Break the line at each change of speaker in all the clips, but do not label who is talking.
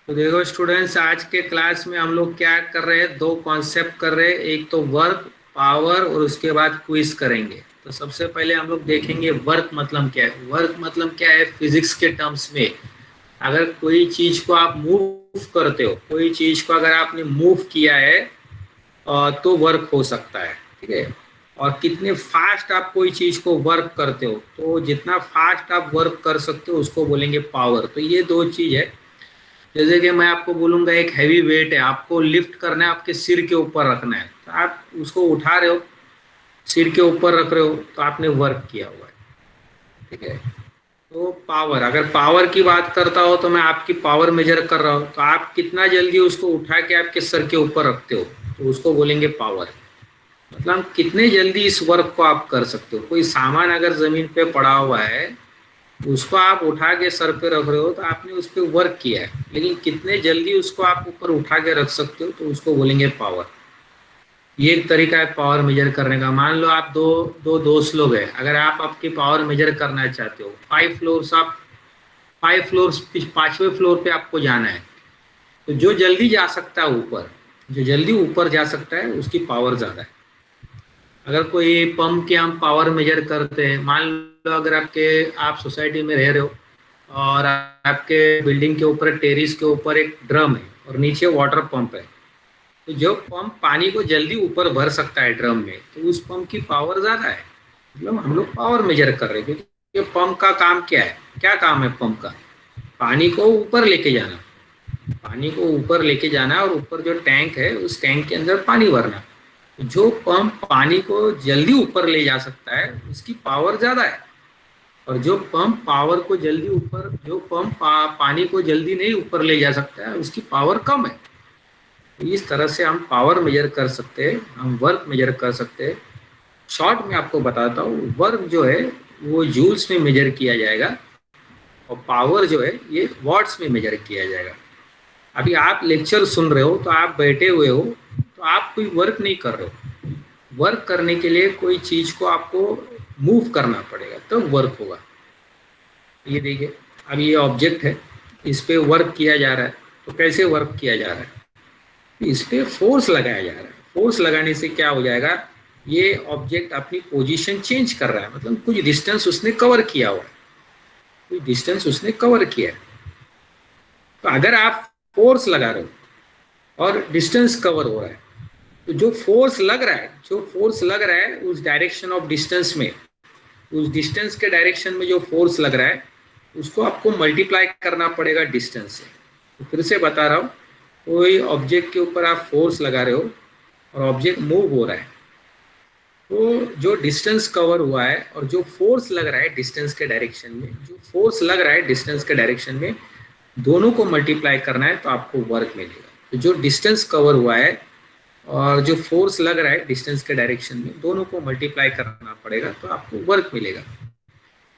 तो देखो स्टूडेंट्स, आज के क्लास में हम लोग क्या कर रहे हैं, दो कॉन्सेप्ट कर रहे हैं। एक तो वर्क, पावर, और उसके बाद क्विज करेंगे। तो सबसे पहले हम लोग देखेंगे वर्क मतलब क्या है। वर्क मतलब क्या है फिजिक्स के टर्म्स में। अगर कोई चीज को आप मूव करते हो, कोई चीज को अगर आपने मूव किया है तो वर्क हो सकता है। ठीक है। और कितने फास्ट आप कोई चीज को वर्क करते हो, तो जितना फास्ट आप वर्क कर सकते हो उसको बोलेंगे पावर। तो ये दो चीज है। जैसे कि मैं आपको बोलूंगा एक हैवी वेट है, आपको लिफ्ट करना है, आपके सिर के ऊपर रखना है, तो आप उसको उठा रहे हो, सिर के ऊपर रख रहे हो, तो आपने वर्क किया हुआ है। ठीक है। तो पावर, अगर पावर की बात करता हो तो मैं आपकी पावर मेजर कर रहा हूँ, तो आप कितना जल्दी उसको उठा के आपके सर के ऊपर रखते हो, तो उसको बोलेंगे पावर। मतलब कितने जल्दी इस वर्क को आप कर सकते हो। कोई सामान अगर जमीन पे पड़ा हुआ है, उसको आप उठा के सर पे रख रहे हो, तो आपने उस पर वर्क किया है, लेकिन कितने जल्दी उसको आप ऊपर उठा के रख सकते हो, तो उसको बोलेंगे पावर। ये एक तरीका है पावर मेजर करने का। मान लो आप दो दो दोस्त लोग हैं, अगर आप आपकी पावर मेजर करना चाहते हो, 5 फ्लोर्स, आप 5 फ्लोर्स, 5वें फ्लोर पे आपको जाना है, तो जो जल्दी जा सकता है ऊपर, जो जल्दी ऊपर जा सकता है उसकी पावर ज्यादा है। अगर कोई पंप की हम पावर मेजर करते हैं, मान लो अगर आप सोसाइटी में रह रहे हो और आपके बिल्डिंग के ऊपर, टेरिस के ऊपर एक ड्रम है और नीचे वाटर पंप है, तो जो पंप पानी को जल्दी ऊपर भर सकता है ड्रम में, तो उस पंप की पावर ज्यादा है। मतलब हम लोग पावर मेजर कर रहे हैं, क्योंकि ये पंप का काम क्या है, क्या काम है पंप का? पानी को ऊपर लेके जाना, पानी को ऊपर लेके जाना, और ऊपर जो टैंक है उस टैंक के अंदर पानी भरना। जो पंप पानी को जल्दी ऊपर ले जा सकता है उसकी पावर ज्यादा है, और जो पंप पावर को जल्दी ऊपर, जो पंप पानी को जल्दी नहीं ऊपर ले जा सकता है उसकी पावर कम है। तो इस तरह से हम पावर मेजर कर सकते हैं, हम वर्क मेजर कर सकते हैं। शॉर्ट में आपको बताता हूँ, वर्क जो है वो जूल्स में मेजर किया जाएगा, और पावर जो है ये वॉट्स में मेजर किया जाएगा। अभी आप लेक्चर सुन रहे हो, तो आप बैठे हुए हो, तो आप कोई वर्क नहीं कर रहे हो। वर्क करने के लिए कोई चीज को आपको मूव करना पड़ेगा, तब तो वर्क होगा। ये देखिए, अब ये ऑब्जेक्ट है, इस पे वर्क किया जा रहा है। तो कैसे वर्क किया जा रहा है? इस पे फोर्स लगाया जा रहा है। फोर्स लगाने से क्या हो जाएगा, ये ऑब्जेक्ट अपनी पोजीशन चेंज कर रहा है, मतलब कुछ डिस्टेंस उसने कवर किया हुआ है, कुछ डिस्टेंस उसने कवर किया है। तो अगर आप फोर्स लगा रहे हो और डिस्टेंस कवर हो रहा है, तो जो फोर्स लग रहा है, जो फोर्स लग रहा है उस डायरेक्शन ऑफ डिस्टेंस में, उस डिस्टेंस के डायरेक्शन में जो फोर्स लग रहा है, उसको आपको मल्टीप्लाई करना पड़ेगा डिस्टेंस से। तो फिर से बता रहा हूँ, कोई ऑब्जेक्ट के ऊपर आप फोर्स लगा रहे हो और ऑब्जेक्ट मूव हो रहा है, तो जो डिस्टेंस कवर हुआ है और जो फोर्स लग रहा है डिस्टेंस के डायरेक्शन में, जो फोर्स लग रहा है डिस्टेंस के डायरेक्शन में, दोनों को मल्टीप्लाई करना है तो आपको वर्क मिलेगा। तो जो डिस्टेंस कवर हुआ है और जो फोर्स लग रहा है डिस्टेंस के डायरेक्शन में, दोनों को मल्टीप्लाई करना पड़ेगा तो आपको वर्क मिलेगा।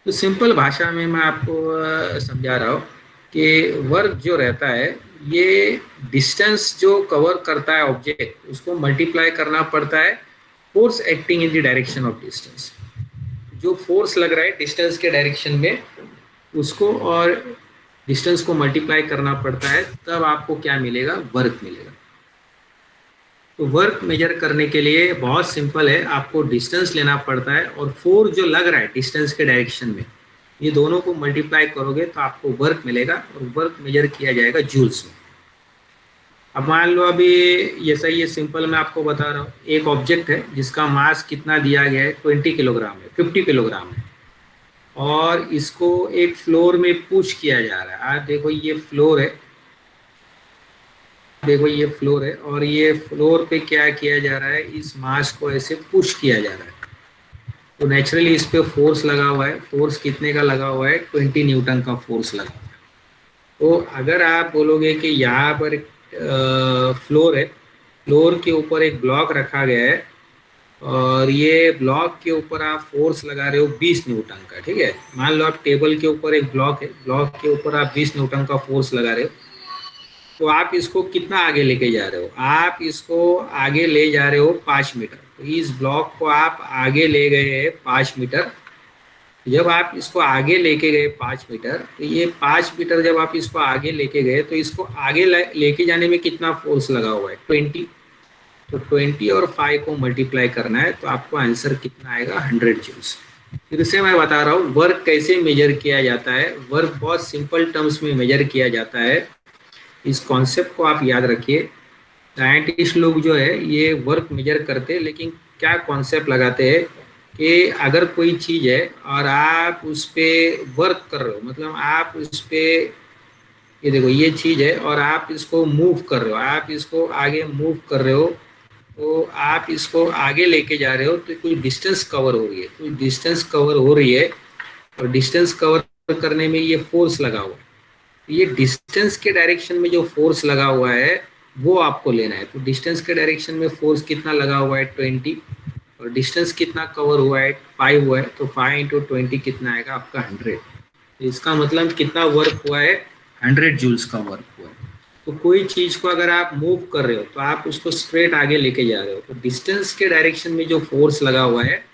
तो सिंपल भाषा में मैं आपको समझा रहा हूँ कि वर्क जो रहता है, ये डिस्टेंस जो कवर करता है ऑब्जेक्ट, उसको मल्टीप्लाई करना पड़ता है force acting in the direction of distance. जो फोर्स लग रहा है डिस्टेंस के डायरेक्शन में, उसको और डिस्टेंस को मल्टीप्लाई करना पड़ता है, तब आपको क्या मिलेगा, वर्क मिलेगा। तो वर्क मेजर करने के लिए बहुत सिंपल है, आपको डिस्टेंस लेना पड़ता है और फोर्स जो लग रहा है डिस्टेंस के डायरेक्शन में, ये दोनों को मल्टीप्लाई करोगे तो आपको वर्क मिलेगा, और वर्क मेजर किया जाएगा जूल्स में। अब मान लो अभी जैसा ये सिंपल मैं आपको बता रहा हूँ, एक ऑब्जेक्ट है जिसका मास कितना दिया गया है, 20 किलोग्राम है, 50 किलोग्राम है, और इसको एक फ्लोर में पुश किया जा रहा है। आप देखो ये फ्लोर है, देखो ये फ्लोर है, और ये फ्लोर पे क्या किया जा रहा है, इस मास को ऐसे पुश किया जा रहा है। तो नेचुरली इस पे फोर्स लगा हुआ है, फोर्स कितने का लगा हुआ है, 20 न्यूटन का फोर्स लगा हुआ है। तो अगर आप बोलोगे कि यहाँ पर फ्लोर है, फ्लोर के ऊपर एक ब्लॉक रखा गया है, और ये ब्लॉक के ऊपर आप फोर्स लगा रहे हो 20 न्यूटन का, ठीक है। मान लो आप टेबल के ऊपर एक ब्लॉक है, ब्लॉक के ऊपर आप 20 न्यूटन का फोर्स लगा रहे हो, तो आप इसको कितना आगे लेके जा रहे हो, आप इसको आगे ले जा रहे हो 5 मीटर। तो इस ब्लॉक को आप आगे ले गए हैं 5 मीटर, जब आप इसको आगे लेके गए 5 मीटर, तो ये 5 मीटर जब आप इसको आगे लेके गए तो इसको आगे लेके जाने में कितना फोर्स लगा हुआ है? 20। तो 20 और 5 को मल्टीप्लाई करना है तो आपको आंसर कितना आएगा? 100 जूल्स। फिर से मैं बता रहा हूँ वर्क कैसे मेजर किया जाता है। वर्क बहुत सिंपल टर्म्स में मेजर किया जाता है, इस कॉन्सेप्ट को आप याद रखिए। साइंटिस्ट लोग जो है ये वर्क मेजर करते हैं, लेकिन क्या कॉन्सेप्ट लगाते हैं कि अगर कोई चीज़ है और आप उस पर वर्क कर रहे हो, मतलब आप उस पर, ये देखो ये चीज़ है और आप इसको मूव कर रहे हो, आप इसको आगे मूव कर रहे हो, तो आप इसको आगे लेके जा रहे हो तो कोई डिस्टेंस कवर हो रही है, कोई डिस्टेंस कवर हो रही है, और डिस्टेंस कवर करने में ये फोर्स लगा हुआ है। ये डिस्टेंस के डायरेक्शन में जो फोर्स लगा हुआ है वो आपको लेना है। तो डिस्टेंस के डायरेक्शन में फोर्स कितना लगा हुआ है? 20। और डिस्टेंस कितना कवर हुआ है? 5 हुआ है, तो 5 इंटू 20 कितना आएगा आपका? 100। इसका मतलब कितना वर्क हुआ है? 100 जूल्स का वर्क हुआ है। तो कोई चीज को अगर आप मूव कर रहे हो तो आप उसको स्ट्रेट आगे लेके जा रहे हो, तो डिस्टेंस के डायरेक्शन में जो फोर्स लगा हुआ है,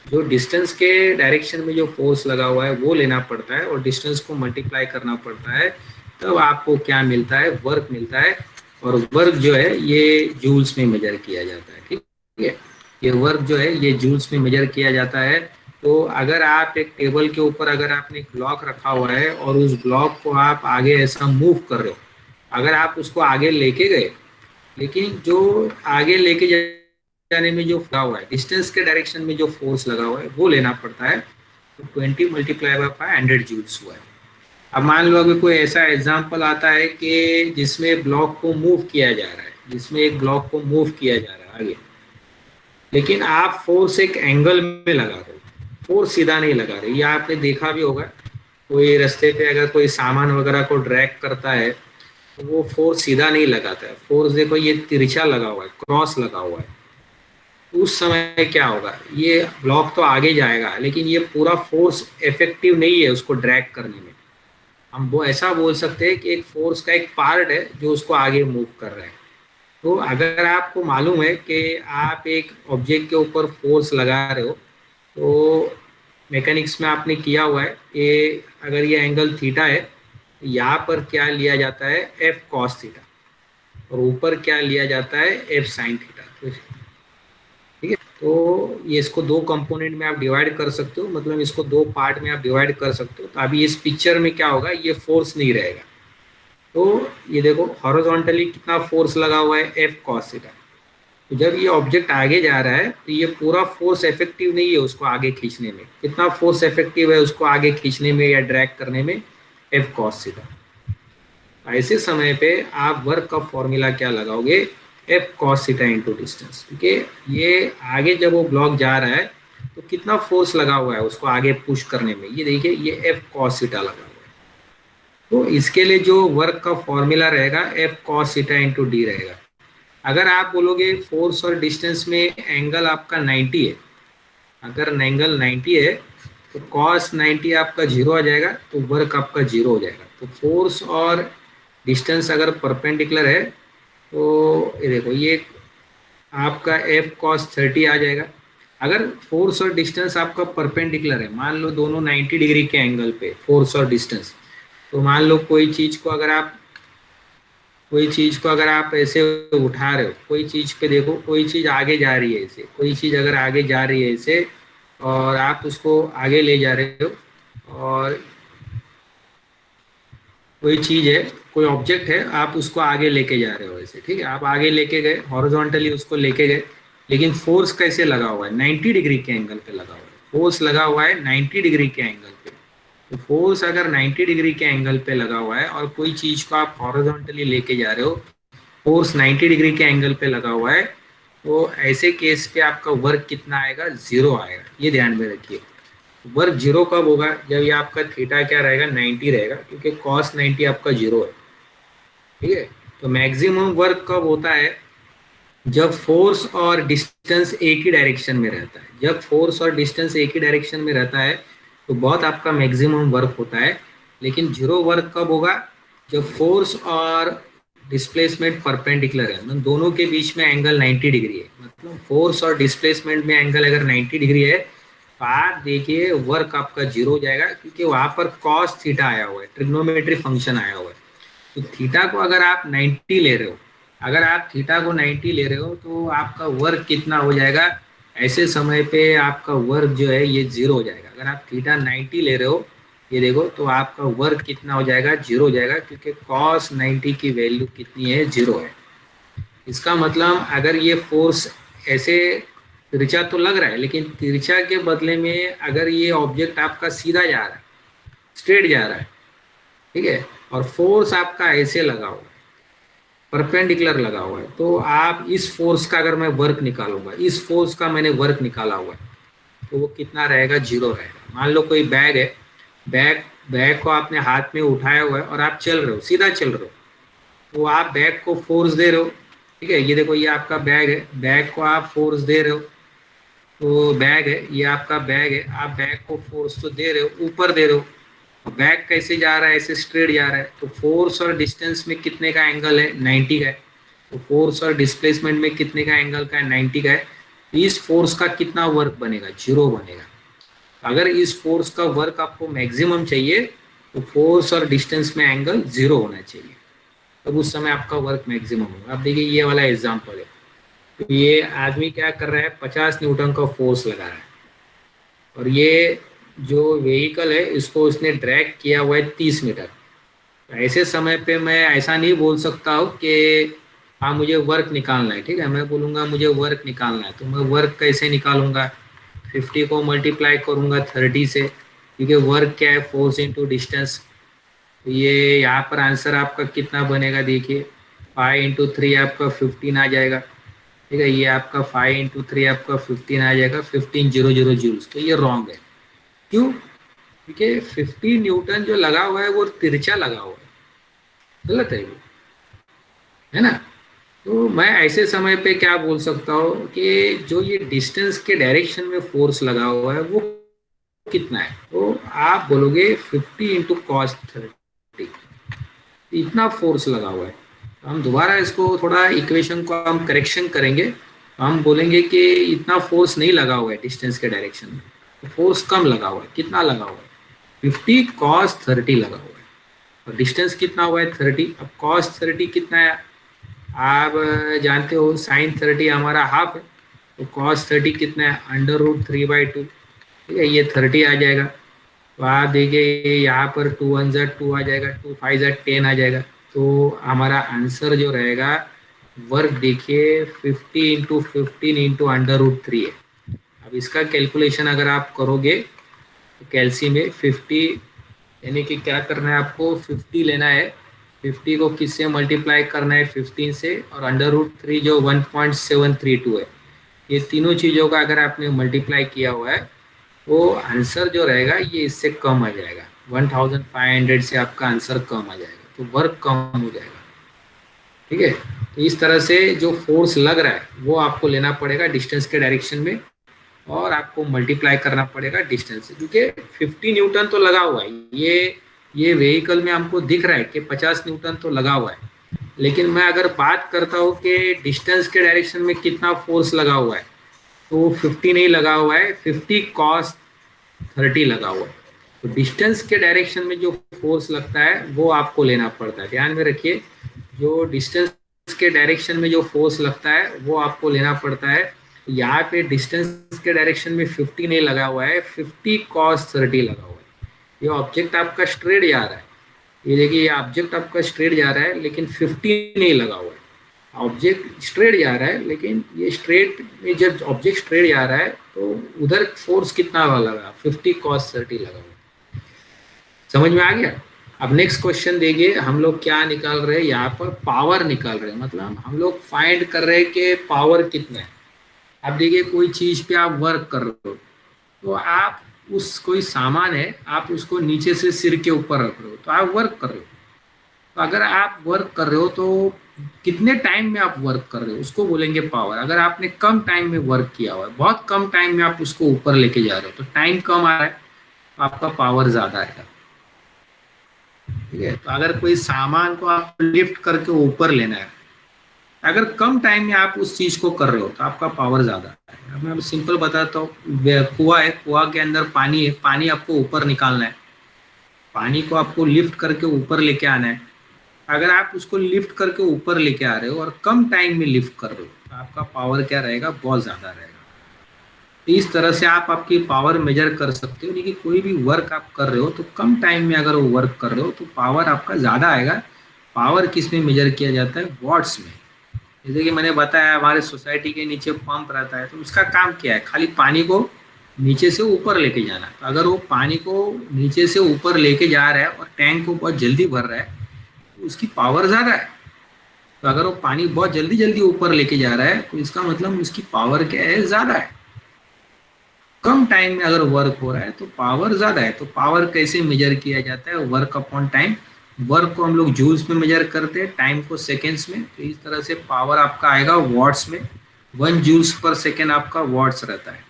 जो डिस्टेंस के डायरेक्शन में जो फोर्स लगा हुआ है वो लेना पड़ता है और डिस्टेंस को मल्टीप्लाई करना पड़ता है, तब आपको क्या मिलता है? वर्क मिलता है। और वर्क जो है ये जूल्स में मेजर किया जाता है। ठीक है, ये वर्क जो है ये जूल्स में मेजर किया जाता है। तो अगर आप एक टेबल के ऊपर अगर आपने एक ब्लॉक रखा हुआ है और उस ब्लॉक को आप आगे ऐसा मूव कर रहे हो, अगर आप उसको आगे लेके गए, लेकिन जो आगे लेके जाने में जो लगा हुआ है, डिस्टेंस के डायरेक्शन में जो फोर्स लगा हुआ है वो लेना पड़ता है। तो 20 मल्टीप्लाई बाय 5 100 जूल्स हुआ है। अब मान लो अगर कोई ऐसा एग्जांपल आता है कि जिसमें ब्लॉक को मूव किया जा रहा है, जिसमें एक ब्लॉक को मूव किया जा रहा है आगे, लेकिन आप फोर्स एक एंगल में लगा रहे हो, फोर्स सीधा नहीं लगा रहे। ये आपने देखा भी होगा, कोई रास्ते पे अगर कोई सामान वगैरह को ड्रैग करता है तो वो फोर्स सीधा नहीं लगाता है, फोर्स देखो ये तिरछा लगा हुआ है, क्रॉस लगा हुआ है। उस समय क्या होगा? ये ब्लॉक तो आगे जाएगा लेकिन ये पूरा फोर्स इफेक्टिव नहीं है उसको ड्रैग करने में। हम वो ऐसा बोल सकते हैं कि एक फोर्स का एक पार्ट है जो उसको आगे मूव कर रहा है। तो अगर आपको मालूम है कि आप एक ऑब्जेक्ट के ऊपर फोर्स लगा रहे हो, तो मैकेनिक्स में आपने किया हुआ है कि अगर ये एंगल थीटा है तो यहाँ पर क्या लिया जाता है? एफ कॉस थीटा, और ऊपर क्या लिया जाता है? F sine theta. ठीक है, तो ये इसको दो कंपोनेंट में आप डिवाइड कर सकते हो, मतलब इसको दो पार्ट में आप डिवाइड कर सकते हो। तो अभी इस पिक्चर में क्या होगा? ये फोर्स नहीं रहेगा। तो ये देखो हॉरिजॉन्टली कितना फोर्स लगा हुआ है? F cos theta. तो जब ये ऑब्जेक्ट आगे जा रहा है तो ये पूरा फोर्स इफेक्टिव नहीं है उसको आगे खींचने में। कितना फोर्स इफेक्टिव है उसको आगे खींचने में या ड्रैग करने में? F cos theta. ऐसे समय पे आप वर्क का फॉर्मूला क्या लगाओगे? F cos theta into distance. क्योंकि ये आगे जब वो ब्लॉक जा रहा है तो कितना फोर्स लगा हुआ है उसको आगे पुश करने में? ये देखिए ये एफ कॉस थीटा लगा हुआ है। तो इसके लिए जो वर्क का फॉर्मूला रहेगा F cos theta into D रहेगा। अगर आप बोलोगे फोर्स और डिस्टेंस में एंगल आपका 90 है, अगर एंगल 90 है तो कॉस 90 आपका 0 आ जाएगा, तो वर्क आपका 0 हो जाएगा। तो फोर्स और डिस्टेंस अगर परपेंडिकुलर है तो ये देखो ये आपका एफ कॉस 30 आ जाएगा। अगर फोर्स और डिस्टेंस आपका परपेंडिकुलर है, मान लो दोनों 90 डिग्री के एंगल पे फोर्स और डिस्टेंस, तो मान लो कोई चीज़ को अगर आप ऐसे उठा रहे हो, कोई चीज़ पे देखो, कोई चीज़ आगे जा रही है ऐसे, कोई चीज़ अगर आगे जा रही है ऐसे और आप उसको आगे ले जा रहे हो, और कोई चीज़ है, कोई ऑब्जेक्ट है, आप उसको आगे लेके जा रहे हो ऐसे, ठीक है, आप आगे लेके गए, हॉरिजॉन्टली उसको लेके गए, लेकिन फोर्स कैसे लगा हुआ है? 90 डिग्री के एंगल पे लगा हुआ है। फोर्स लगा हुआ है 90 डिग्री के एंगल पे। तो फोर्स अगर 90 डिग्री के एंगल पे लगा हुआ है और कोई चीज को आप हॉरिजॉन्टली लेके जा रहे हो, फोर्स 90 डिग्री के एंगल पे लगा हुआ है, तो ऐसे केस पे आपका वर्क कितना आएगा? 0 आएगा। ये ध्यान में रखिए। वर्क 0 कब होगा? जब ये आपका थीटा क्या रहेगा? 90 रहेगा, क्योंकि कॉस 90 आपका 0 है। ठीक है, तो मैक्सिमम वर्क कब होता है? जब फोर्स और डिस्टेंस एक ही डायरेक्शन में रहता है। जब फोर्स और डिस्टेंस एक ही डायरेक्शन में रहता है तो बहुत आपका मैक्सिमम वर्क होता है। लेकिन 0 वर्क कब होगा? जब फोर्स और डिस्प्लेसमेंट परपेंडिकुलर है, मतलब दोनों के बीच में एंगल 90 डिग्री है। मतलब फोर्स और डिस्प्लेसमेंट में एंगल अगर 90 डिग्री है तो आप देखिए वर्क आपका जीरो हो जाएगा, क्योंकि वहां पर कॉस थीटा आया हुआ है, ट्रिग्नोमेट्री फंक्शन आया हुआ है। तो थीटा को अगर आप 90 ले रहे हो, अगर आप थीटा को 90 ले रहे हो तो आपका वर्क कितना हो जाएगा, ऐसे समय पे आपका वर्क जो है ये जीरो हो जाएगा। अगर आप थीटा 90 ले रहे हो, ये देखो, तो आपका वर्क कितना हो जाएगा, जीरो हो जाएगा, क्योंकि कॉस 90 की वैल्यू कितनी है, जीरो है। इसका मतलब अगर ये फोर्स ऐसे तिरछा तो लग रहा है, लेकिन तिरछा के बदले में अगर ये ऑब्जेक्ट आपका सीधा जा रहा है, स्ट्रेट जा रहा है, ठीक है, और फोर्स आपका ऐसे लगा हुआ है, परपेंडिकुलर लगा हुआ है, तो आप इस फोर्स का अगर मैं वर्क निकालूंगा, इस फोर्स का मैंने वर्क निकाला हुआ है, तो वो कितना रहेगा, जीरो रहेगा। मान लो कोई बैग है, बैग बैग को आपने हाथ में उठाया हुआ है और आप चल रहे हो, सीधा चल रहे हो, तो आप बैग को फोर्स दे रहे हो, ठीक है, ये देखो ये आपका बैग है, बैग को आप फोर्स दे रहे हो, तो बैग है, ये आपका बैग है, आप बैग को फोर्स तो दे रहे हो, ऊपर दे रहे हो, बैग कैसे जा रहा है, ऐसे स्ट्रेट जा रहा है, तो फोर्स और डिस्टेंस में कितने का एंगल है, 90 का है। तो फोर्स और डिस्प्लेसमेंट में कितने का एंगल का है, 90 का है। तो इस फोर्स का कितना वर्क बनेगा, जीरो बनेगा। अगर इस फोर्स का वर्क आपको मैक्सिमम चाहिए, तो फोर्स और डिस्टेंस में एंगल जीरो होना चाहिए, तब उस समय आपका वर्क मैक्सिमम होगा। अब देखिए ये वाला एग्जांपल है, तो ये आदमी क्या कर रहा है, 50 न्यूटन का फोर्स लगा रहा है, और ये जो व्हीकल है इसको उसने ड्रैग किया हुआ है 30 मीटर। तो ऐसे समय पे मैं ऐसा नहीं बोल सकता हूँ कि हाँ मुझे वर्क निकालना है, ठीक है, मैं बोलूँगा मुझे वर्क निकालना है, तो मैं वर्क कैसे निकालूंगा, 50 को मल्टीप्लाई करूँगा 30 से, क्योंकि वर्क क्या है, फोर्स इंटू डिस्टेंस। तो ये यहाँ पर आंसर आपका कितना बनेगा, देखिए 5 × 3 आपका 15 आ जाएगा, ठीक है, ये आपका 5 × 3 आपका 15 आ जाएगा, 15,000 जूल्स। तो ये रॉन्ग है, क्यों, क्योंकि 50 न्यूटन जो लगा हुआ है वो तिरछा लगा हुआ है, गलत है वो, है ना। तो मैं ऐसे समय पे क्या बोल सकता हूँ कि जो ये डिस्टेंस के डायरेक्शन में फोर्स लगा हुआ है वो कितना है, तो आप बोलोगे 50 × cos 30, इतना फोर्स लगा हुआ है। तो हम दोबारा इसको थोड़ा इक्वेशन को हम करेक्शन करेंगे, तो हम बोलेंगे कि इतना फोर्स नहीं लगा हुआ है डिस्टेंस के डायरेक्शन में, तो फोर्स कम लगा हुआ है, कितना लगा हुआ है, 50 cos 30 लगा हुआ है, और डिस्टेंस कितना हुआ है, 30। अब cos 30 कितना है, आप जानते हो sin 30 हमारा हाफ है, तो cos 30 कितना है, √3/2, ठीक है, ये 30 आ जाएगा। तो आप देखिए यहाँ पर 2 1 2 आ जाएगा, 2 5 10 आ जाएगा। तो हमारा आंसर जो रहेगा वर्क देखिए 50 × 15 × √3 है। अब इसका कैलकुलेशन अगर आप करोगे तो कैल्सी में 50, यानी कि क्या करना है आपको, 50 लेना है, 50 को किससे मल्टीप्लाई करना है, 15 से, और √3 जो 1.732 है, ये तीनों चीज़ों का अगर आपने मल्टीप्लाई किया हुआ है, वो आंसर जो रहेगा ये इससे कम आ जाएगा, 1500 से आपका आंसर कम आ जाएगा, तो वर्क कम हो जाएगा, ठीक है। तो इस तरह से जो फोर्स लग रहा है वो आपको लेना पड़ेगा डिस्टेंस के डायरेक्शन में, और आपको मल्टीप्लाई करना पड़ेगा डिस्टेंस से, क्योंकि 50 न्यूटन तो लगा हुआ है, ये व्हीकल में हमको दिख रहा है कि 50 न्यूटन तो लगा हुआ है, लेकिन मैं अगर बात करता हूँ कि डिस्टेंस के डायरेक्शन में कितना फोर्स लगा हुआ है, तो 50 नहीं लगा हुआ है, 50 cos 30 लगा हुआ है। तो डिस्टेंस के डायरेक्शन में जो फोर्स लगता है वो आपको लेना पड़ता है, ध्यान में रखिए, जो डिस्टेंस के डायरेक्शन में जो फोर्स लगता है वो आपको लेना पड़ता है। यहाँ पे डिस्टेंस के डायरेक्शन में 50 नहीं लगा हुआ है, 50 cos 30 लगा हुआ है। ये ऑब्जेक्ट आपका स्ट्रेट जा रहा है, ये देखिए ये ऑब्जेक्ट आपका स्ट्रेट जा रहा है, लेकिन 50 नहीं लगा हुआ है, ऑब्जेक्ट स्ट्रेट जा रहा है, लेकिन ये स्ट्रेट में जब ऑब्जेक्ट स्ट्रेट जा रहा है तो उधर फोर्स कितना वाला लगा, 50 cos 30 लगा हुआ। समझ में आ गया। अब नेक्स्ट क्वेश्चन देखिए, हम लोग क्या निकाल रहे हैं, यहाँ पर पावर निकाल रहे हैं, मतलब हम लोग फाइंड कर रहे हैं कि पावर कितना है। अब देखिए कोई चीज पे आप वर्क कर रहे हो, तो आप उस कोई सामान है, आप उसको नीचे से सिर के ऊपर रख रहे हो, तो आप वर्क कर रहे हो। तो अगर आप वर्क कर रहे हो तो कितने टाइम में आप वर्क कर रहे हो उसको बोलेंगे पावर। अगर आपने कम टाइम में वर्क किया हुआ है, बहुत कम टाइम में आप उसको ऊपर लेके जा रहे हो, तो टाइम कम आ रहा है, तो आपका पावर ज्यादा आएगा, ठीक है। तो अगर कोई सामान को आप लिफ्ट करके ऊपर लेना है, अगर कम टाइम में आप उस चीज को कर रहे हो तो आपका पावर ज्यादा है। अब मैं सिंपल बताता हूँ, कुआं है, कुआं के अंदर पानी है, पानी आपको ऊपर निकालना है, पानी को आपको लिफ्ट करके ऊपर लेके आना है। अगर आप उसको लिफ्ट करके ऊपर लेके आ रहे हो और कम टाइम में लिफ्ट कर रहे हो तो आपका पावर क्या रहेगा, बहुत ज्यादा रहेगा। तो इस तरह से आप आपकी पावर मेजर कर सकते हो, लेकिन कोई भी वर्क आप कर रहे हो तो कम टाइम में अगर वो वर्क कर रहे हो तो पावर आपका ज्यादा आएगा। पावर किस में मेजर किया जाता है, वॉट्स में। जैसे कि मैंने बताया हमारे सोसाइटी के नीचे पंप रहता है, तो उसका काम क्या है, खाली पानी को नीचे से ऊपर लेके जाना। तो अगर वो पानी को नीचे से ऊपर लेके जा रहा है और टैंक को बहुत जल्दी भर रहा है तो उसकी पावर ज़्यादा है। तो अगर वो पानी बहुत जल्दी जल्दी ऊपर लेके जा रहा है तो इसका मतलब उसकी पावर क्या है, ज़्यादा है। कम टाइम में अगर वर्क हो रहा है तो पावर ज़्यादा है। तो पावर कैसे मेजर किया जाता है, वर्क अपॉन टाइम। वर्क को हम लोग जूल्स में मेजर करते हैं, टाइम को सेकेंड्स में। तो इस तरह से पावर आपका आएगा वॉट्स में। 1 जूल्स पर सेकेंड आपका वॉट्स रहता है।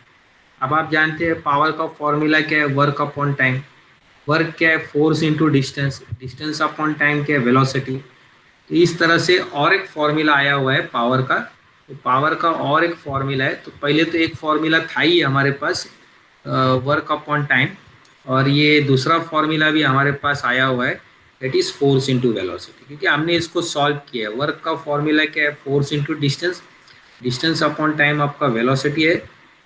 अब आप जानते हैं पावर का फॉर्मूला क्या है, वर्क अपॉन टाइम। वर्क क्या है, force into distance, distance upon time क्या है, वेलोसिटी। तो इस तरह से और एक फॉर्मूला आया हुआ है पावर का। तो पावर का और एक फॉर्मूला है, तो पहले तो एक फॉर्मूला था ही हमारे पास, वर्क अपॉन टाइम। और ये दूसरा फॉर्मूला भी हमारे पास आया हुआ है, that is force into velocity, क्योंकि हमने इसको सॉल्व किया है। वर्क का फॉर्मूला क्या है, force into distance, distance upon time आपका वेलोसिटी है।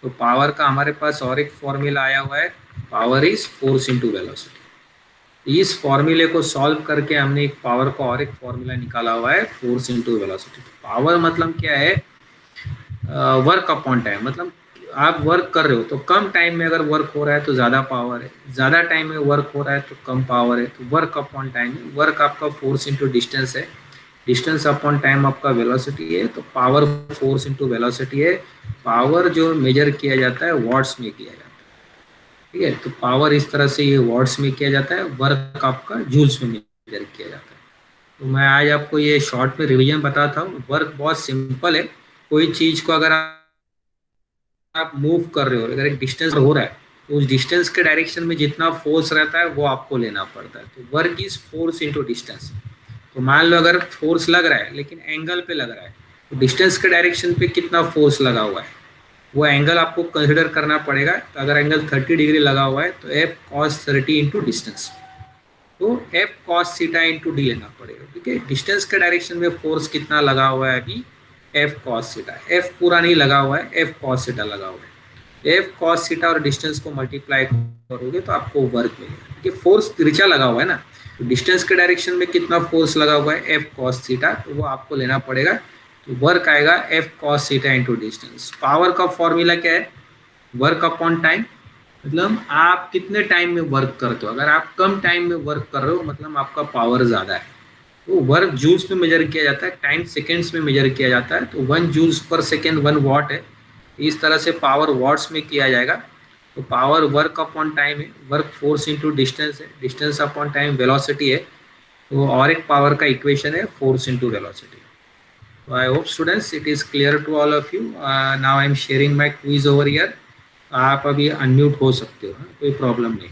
तो पावर का हमारे पास और एक फॉर्मूला आया हुआ है, power is force into velocity. इस फॉर्मूले को सॉल्व करके हमने एक पावर का और एक फॉर्मूला निकाला हुआ है, फोर्स इंटू वेलोसिटी। पावर मतलब क्या है, वर्क अपॉन टाइम। मतलब आप वर्क कर रहे हो तो कम टाइम में अगर वर्क हो रहा है तो ज़्यादा पावर है, ज़्यादा टाइम में वर्क हो रहा है तो कम पावर है। तो वर्क अपॉन टाइम, वर्क आपका फोर्स इंटू डिस्टेंस है, डिस्टेंस अपॉन टाइम आपका वेलोसिटी है। तो पावर फोर्स इंटू वेलोसिटी है। पावर जो मेजर किया जाता है वॉट्स में किया जाता है, ठीक है। तो पावर इस तरह से ये वॉट्स में किया जाता है, वर्क आपका जूल्स में मेजर किया जाता है। तो मैं आज आपको ये शॉर्ट में रिवीजन बताता हूँ। वर्क बहुत सिंपल है। कोई चीज को अगर आप मूव कर रहे हो, अगर एक डिस्टेंस हो रहा है तो उस डिस्टेंस के डायरेक्शन में जितना फोर्स रहता है वो आपको लेना पड़ता है। तो work is force into distance. तो मान लो अगर फोर्स लग रहा है लेकिन एंगल पे लग रहा है, तो डिस्टेंस के डायरेक्शन पे कितना फोर्स लगा हुआ है वो एंगल आपको कंसिडर करना पड़ेगा। तो अगर एंगल 30 डिग्री लगा हुआ है तो एफ कॉस 30 इंटू डिस्टेंस, तो F cos theta into D लेना पड़ेगा, ठीक है। डिस्टेंस के डायरेक्शन में फोर्स कितना लगा हुआ है अभी, एफ कॉस थीटा। एफ पूरा नहीं लगा हुआ है, एफ कॉस थीटा लगा हुआ है। एफ कॉस थीटा और डिस्टेंस को मल्टीप्लाई करोगे तो आपको वर्क मिलेगा, क्योंकि फोर्स तिरछा लगा हुआ है ना। तो डिस्टेंस के डायरेक्शन में कितना फोर्स लगा हुआ है, एफ कॉस थीटा, तो वो आपको लेना पड़ेगा। तो वर्क आएगा F cos theta into distance. Power का फॉर्मूला क्या है, वर्क अपॉन टाइम। मतलब आप कितने टाइम में वर्क करते हो। अगर आप कम टाइम में वर्क कर रहे हो मतलब आपका पावर ज़्यादा है। तो वर्क जूल्स में मेजर किया जाता है, टाइम सेकेंड्स में मेजर किया जाता है। तो 1 जूल्स पर सेकेंड 1 वॉट है। इस तरह से पावर वॉट्स में किया जाएगा। तो पावर वर्क अपॉन टाइम है, वर्क फोर्स इंटू डिस्टेंस है, डिस्टेंस अपॉन टाइम वेलोसिटी है। तो और एक पावर का इक्वेशन है फोर्स इंटू वेलोसिटी। तो I hope students it is clear to all of you. Now I am sharing my quiz over here. आप अभी अनम्यूट हो सकते हो, कोई प्रॉब्लम नहीं।